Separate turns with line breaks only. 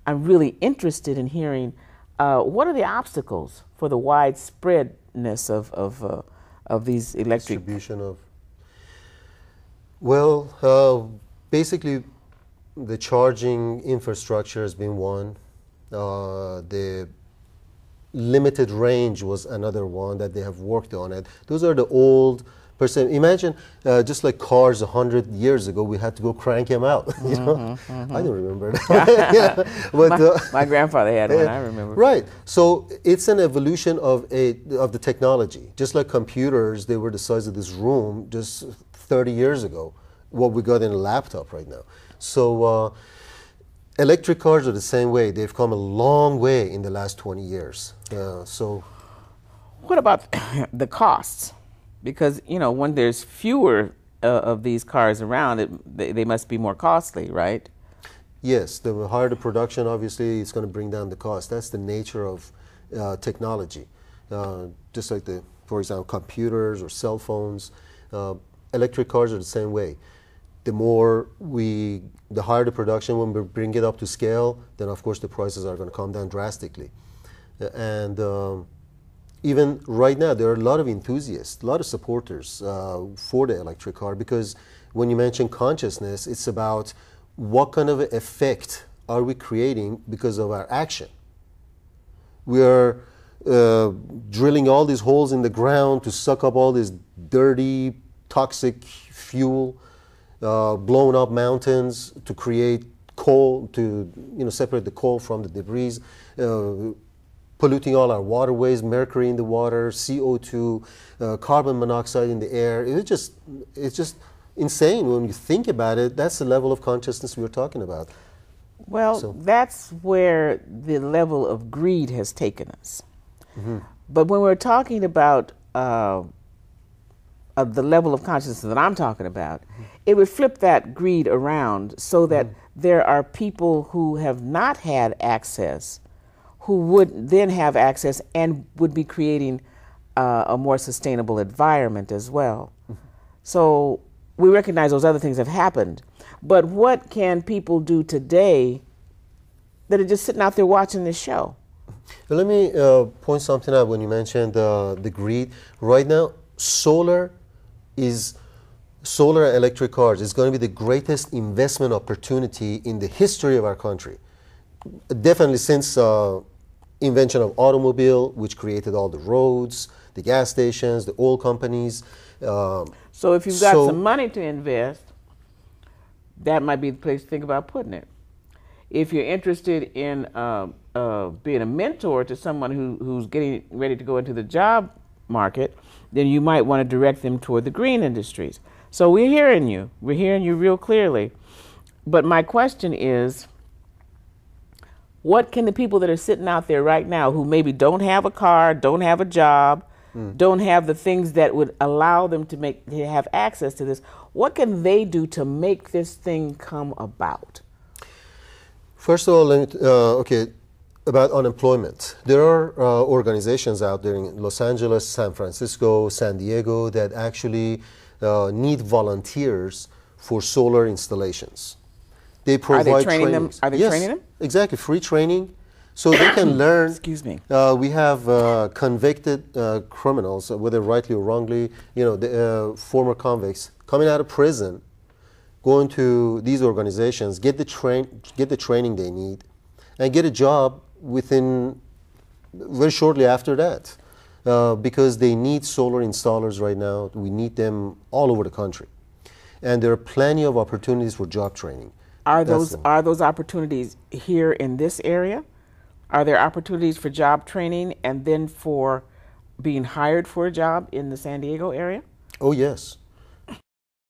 I'm really interested in hearing what are the obstacles for the widespreadness of these electric
distribution of. Well, basically, the charging infrastructure has been one. The limited range was another one that they have worked on it. Those are the old percent. Imagine just like cars 100 years ago, we had to go crank them out. You know, I don't remember that. Yeah. But,
my grandfather had one. I remember.
Right. So it's an evolution of the technology. Just like computers, they were the size of this room just 30 years ago. What we got in a laptop right now. So electric cars are the same way. They've come a long way in the last 20 years. So,
what about the costs? Because, you know, when there's fewer of these cars around, they must be more costly, right?
Yes, the higher the production, obviously, it's going to bring down the cost. That's the nature of technology. Just like for example, computers or cell phones, electric cars are the same way. The higher the production, when we bring it up to scale, then of course the prices are going to come down drastically. And even right now, there are a lot of enthusiasts, a lot of supporters for the electric car, because when you mention consciousness, it's about what kind of effect are we creating because of our action. We are drilling all these holes in the ground to suck up all this dirty, toxic fuel, blowing up mountains to create coal, to separate the coal from the debris, polluting all our waterways, mercury in the water, CO2, carbon monoxide in the air. It's just insane when you think about it. That's the level of consciousness we were talking about.
Well, that's where the level of greed has taken us. Mm-hmm. But when we're talking about of the level of consciousness that I'm talking about, it would flip that greed around so that there are people who have not had access who would then have access and would be creating a more sustainable environment as well. So we recognize those other things have happened, but what can people do today that are just sitting out there watching this show?
Well, let me point something out when you mentioned the greed. Right now, solar electric cars is going to be the greatest investment opportunity in the history of our country. Definitely since invention of automobile, which created all the roads, the gas stations, the oil companies.
So if you've got some money to invest, that might be the place to think about putting it. If you're interested in being a mentor to someone who's getting ready to go into the job market, then you might want to direct them toward the green industries. So we're hearing you. We're hearing you real clearly. But my question is, what can the people that are sitting out there right now who maybe don't have a car, don't have a job, don't have the things that would allow them to have access to this, what can they do to make this thing come about?
First of all, about unemployment. There are organizations out there in Los Angeles, San Francisco, San Diego that actually need volunteers for solar installations. They provide
Are they training them? Are they training them?
Exactly, free training, so they can learn.
Excuse me.
We have convicted criminals, whether rightly or wrongly, the former convicts coming out of prison, going to these organizations, get the training they need, and get a job within very shortly after that, because they need solar installers right now. We need them all over the country, and there are plenty of opportunities for job training.
Are those opportunities here in this area? Are there opportunities for job training and then for being hired for a job in the San Diego area?
Oh yes,